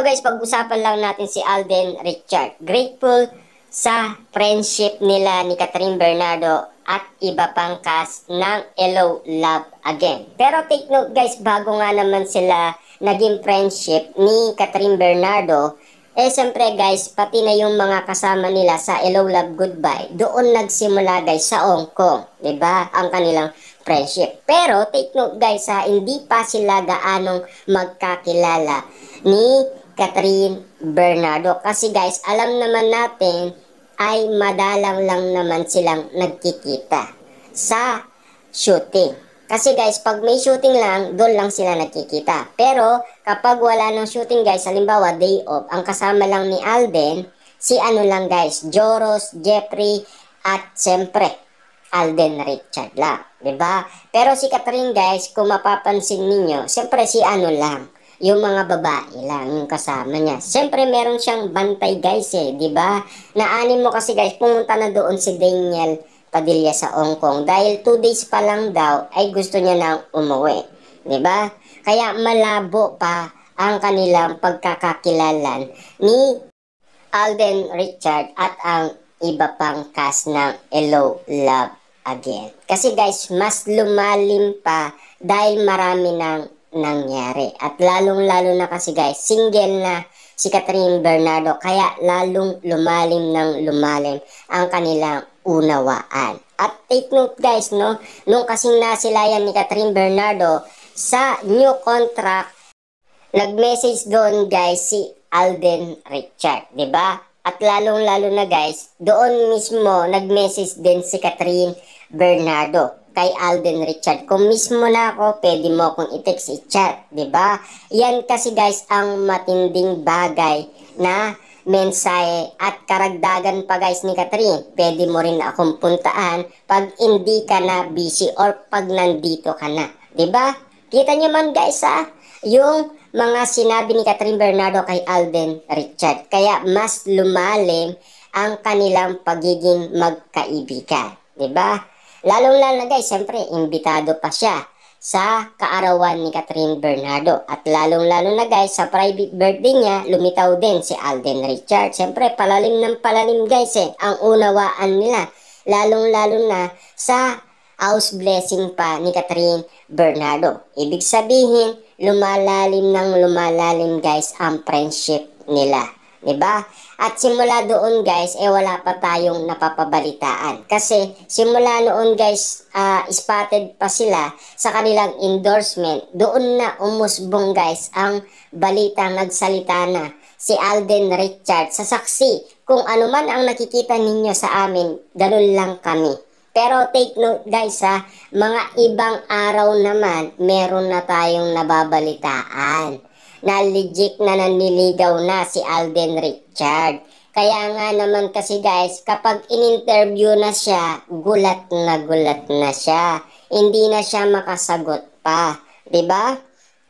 guys, pag-usapan lang natin si Alden Richard. Grateful sa friendship nila ni Catherine Bernardo at iba pang cast ng Hello, Love Again. Pero take note guys, bago nga naman sila naging friendship ni Catherine Bernardo, siyempre guys, pati na yung mga kasama nila sa Hello, Love, Goodbye, doon nagsimula guys sa Hong Kong. 'Di ba? Ang kanilang friendship. Pero take note guys ha, hindi pa sila gaanong magkakilala ni Catherine Bernardo. Kasi guys, alam naman natin ay madalang lang naman silang nagkikita sa shooting. Kasi guys, pag may shooting lang, doon lang sila nagkikita. Pero kapag wala ng shooting guys, halimbawa day off, ang kasama lang ni Alden, si ano lang guys, Joros, Jeffrey, at siyempre, Alden Richard lang. 'Di ba? Pero si Catherine guys, kung mapapansin ninyo, siyempre si ano lang, yung mga babae lang yung kasama niya. Siyempre meron siyang bantay guys 'di ba? Naanin mo kasi guys, pumunta na doon si Daniel Padilla sa Hong Kong dahil 2 days pa lang daw ay gusto niya nang umuwi. 'Di ba? Kaya malabo pa ang kanilang pagkakakilalan ni Alden Richard at ang iba pang cast ng Hello, Love Again. Kasi guys, mas lumalim pa dahil marami nang nangyari. At lalong-lalo na kasi guys, single na si Catherine Bernardo, kaya lalong lumalim ng lumalim ang kanilang unawaan. At take note guys, no, nung kasing nasilayan ni Catherine Bernardo sa new contract, nag-message doon guys si Alden Richard, 'di ba? At lalong-lalo na guys, doon mismo nag-message din si Catherine Bernardo kay Alden Richard. Kung mismo na ako, pwede mo akong i-text, i-chat, 'di ba? Yan kasi guys ang matinding bagay na mensahe at karagdagan pa guys ni Catherine. Pwede mo rin akong puntaan pag hindi ka na busy or pag nandito ka na, 'di ba? Kita niyo man guys yung mga sinabi ni Catherine Bernardo kay Alden Richard. Kaya mas lumalim ang kanilang pagiging magkaibigan. 'Di ba? Lalong-lalo na guys, siyempre, imbitado pa siya sa kaarawan ni Catherine Bernardo. At lalong-lalo na guys, sa private birthday niya, lumitaw din si Alden Richard. Siyempre, palalim ng palalim guys ang unawaan nila. Lalong-lalo na sa house blessing pa ni Catherine Bernardo. Ibig sabihin, lumalalim ng lumalalim guys ang friendship nila. 'Di ba? At simula doon guys, wala pa tayong napapabalitaan. Kasi simula noon guys, spotted pa sila sa kanilang endorsement. Doon na umusbong guys ang balita, nagsalita na si Alden Richard sa saksi. Kung ano man ang nakikita ninyo sa amin, ganun lang kami. Pero take note guys mga ibang araw naman, meron na tayong nababalitaan na legit na naniligaw na si Alden Richard. Kaya nga naman kasi guys, kapag in-interview na siya, gulat na siya. Hindi na siya makasagot pa. 'Di ba?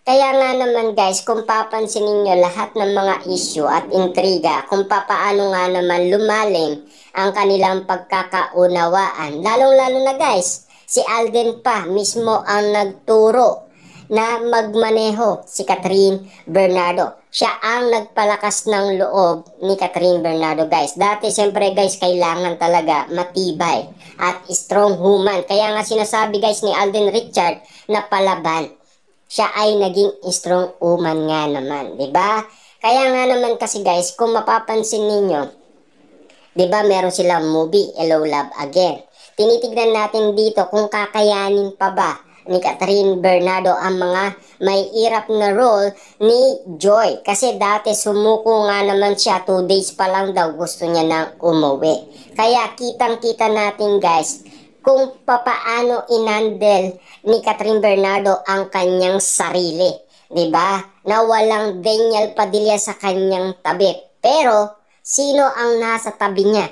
Kaya nga naman guys, kung papansin niyo lahat ng mga issue at intriga, kung papaano nga naman lumalim ang kanilang pagkakaunawaan. Lalong-lalo na guys, si Alden pa mismo ang nagturo na magmaneho si Catherine Bernardo. Siya ang nagpalakas ng loob ni Catherine Bernardo guys. Dati siyempre guys, kailangan talaga matibay at strong woman. Kaya nga sinasabi guys ni Alden Richard na palaban. Siya ay naging strong woman nga naman, 'di ba? Kaya nga naman kasi guys, kung mapapansin ninyo, 'di ba meron silang movie Hello, Love Again. Tinitignan natin dito kung kakayanin pa ba ni Catherine Bernardo ang mga may irap na role ni Joy. Kasi dati sumuko nga naman siya, 2 days pa lang daw gusto niya nang umuwi. Kaya kitang-kita natin guys kung papaano inandel ni Catherine Bernardo ang kanyang sarili. 'Di ba? Na walang Daniel Padilla sa kanyang tabi. Pero sino ang nasa tabi niya?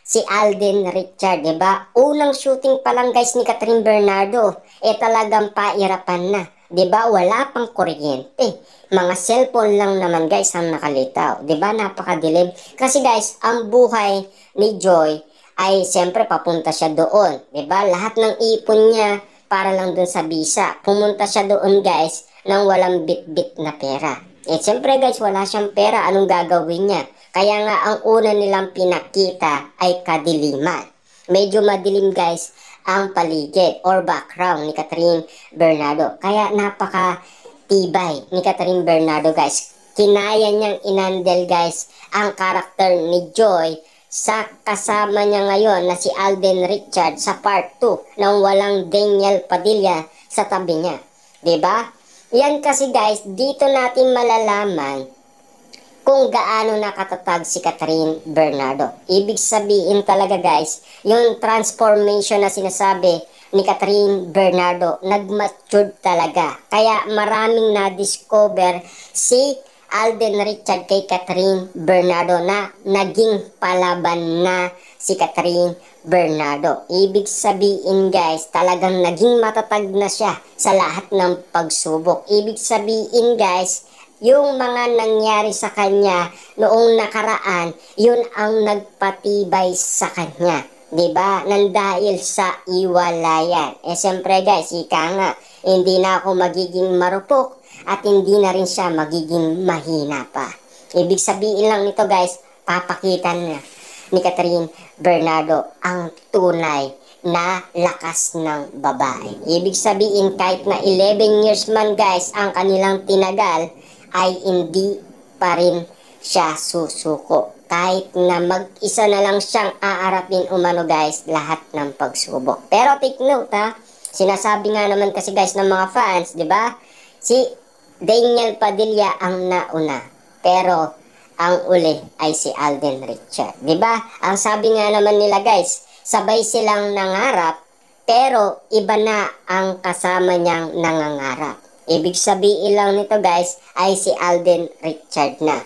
Si Alden Richard, 'di ba? Unang shooting pa lang guys ni Catherine Bernardo, talagang pairapan na. 'Di ba? Wala pang kuryente. Mga cellphone lang naman guys ang nakalitaw. 'Di ba? Napakadilim. Kasi guys, ang buhay ni Joy ay siyempre papunta siya doon. 'Di ba? Lahat ng ipon niya para lang doon sa visa. Pumunta siya doon guys nang walang bit-bit na pera. Eh, siyempre guys, wala siyang pera. Anong gagawin niya? Kaya nga, ang una nilang pinakita ay kadiliman. Medyo madilim guys ang paligid or background ni Catherine Bernardo. Kaya napaka-tibay ni Catherine Bernardo guys. Kinaya niyang inandel guys ang karakter ni Joy sa kasama niya ngayon na si Alden Richard sa part 2 nang walang Daniel Padilla sa tabi niya. 'Di ba? Yan kasi guys, dito natin malalaman kung gaano nakatatag si Catherine Bernardo. Ibig sabihin talaga guys, yung transformation na sinasabi ni Catherine Bernardo, nag-mature talaga. Kaya maraming na-discover si Alden Richard kay Catherine Bernardo na naging palaban na si Catherine Bernardo. Ibig sabihin guys, talagang naging matatag na siya sa lahat ng pagsubok. Ibig sabihin guys, yung mga nangyari sa kanya noong nakaraan, yun ang nagpatibay sa kanya. 'Di ba? Nang dahil sa iwalayan. Eh siyempre guys, ika nga, hindi na ako magiging marupok at hindi na rin siya magiging mahina pa. Ibig sabihin lang nito guys, papakita na ni Catherine Bernardo ang tunay na lakas ng babae. Ibig sabihin kahit na 11 years man guys ang kanilang tinagal, ay hindi pa rin siya susuko. Kahit na mag-isa na lang siyang aarapin umano guys, lahat ng pagsubok. Pero take note ha, sinasabi nga naman kasi guys ng mga fans, di ba? Si Daniel Padilla ang nauna. Pero ang uli ay si Alden Richard. Di ba? Ang sabi nga naman nila guys, sabay silang nangarap, pero iba na ang kasama niyang nangangarap. Ibig sabihin lang nito guys ay si Alden Richard na.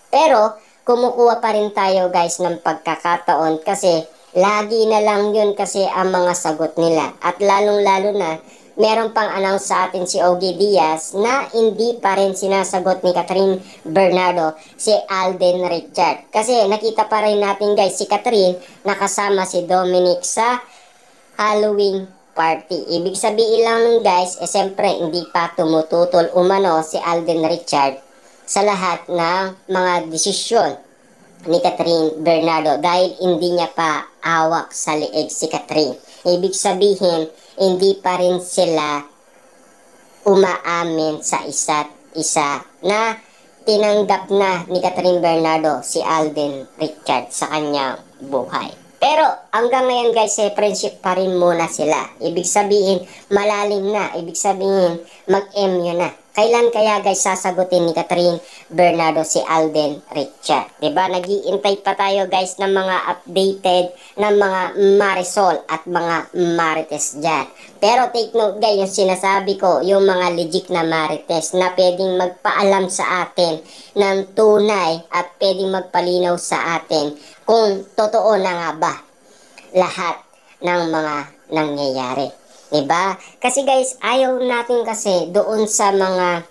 Pero kumukuha pa rin tayo guys ng pagkakataon kasi lagi na lang yun kasi ang mga sagot nila. At lalong lalo na meron pang announce sa atin si Ogie Diaz na hindi pa rin sinasagot ni Catherine Bernardo si Alden Richard. Kasi nakita pa rin natin guys si Catherine nakasama si Dominic sa Halloween party. Ibig sabihin lang nun guys, siyempre hindi pa tumututol umano si Alden Richard sa lahat ng mga desisyon ni Catherine Bernardo dahil hindi niya pa awak sa leeg si Catherine. Ibig sabihin, hindi pa rin sila umaamin sa isa't isa na tinanggap na ni Catherine Bernardo si Alden Richard sa kanyang buhay. Pero hanggang ngayon guys, friendship pa rin muna sila. Ibig sabihin, malalim na. Ibig sabihin, mag-MU na. Kailan kaya guys sasagutin ni Catherine Bernardo si Alden Richard? Diba? Nag-iintay pa tayo guys ng mga updated ng mga Marisol at mga Marites dyan. Pero take note guys, yung sinasabi ko, yung mga legit na Marites na pwedeng magpaalam sa atin ng tunay at pwedeng magpalinaw sa atin kung totoo na nga ba lahat ng mga nangyayari. Diba? Kasi guys, ayaw natin kasi doon sa mga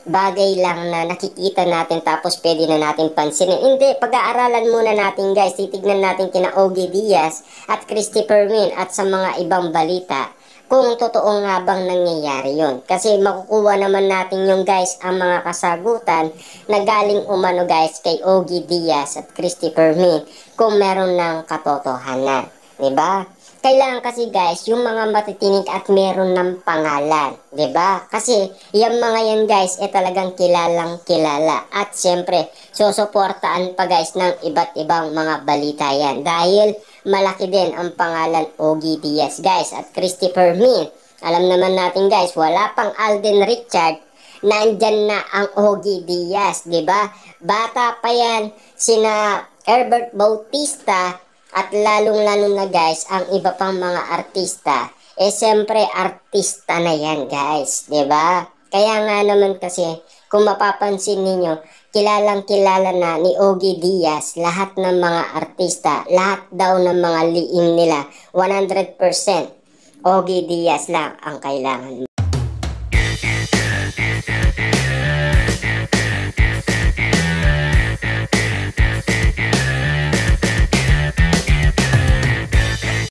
bagay lang na nakikita natin tapos pwede na natin pansinin. Hindi, pag-aaralan muna natin guys. Titignan natin kina Ogie Diaz at Christopher Min at sa mga ibang balita kung totoo nga bang nangyayari yun. Kasi makukuha naman natin yung guys ang mga kasagutan na galing umano guys kay Ogie Diaz at Christopher Min kung meron ng katotohanan. Diba? Kailangan kasi guys, yung mga matitinig at meron ng pangalan. 'Di ba? Kasi yung mga yan guys, talagang kilalang kilala. At siyempre, susuportaan pa guys ng iba't ibang mga balita yan. Dahil malaki din ang pangalan Ogie Diaz guys at Christopher Min. Alam naman natin guys, wala pang Alden Richard, nandyan na ang Ogie Diaz. 'Di ba? Bata pa yan, sina Herbert Bautista. At lalong-lalo na guys, ang iba pang mga artista, siyempre artista na yan guys, 'di ba? Kaya nga naman kasi, kung mapapansin ninyo, kilalang kilala na ni Ogie Diaz, lahat ng mga artista, lahat daw ng mga liing nila, 100% Ogie Diaz lang ang kailangan.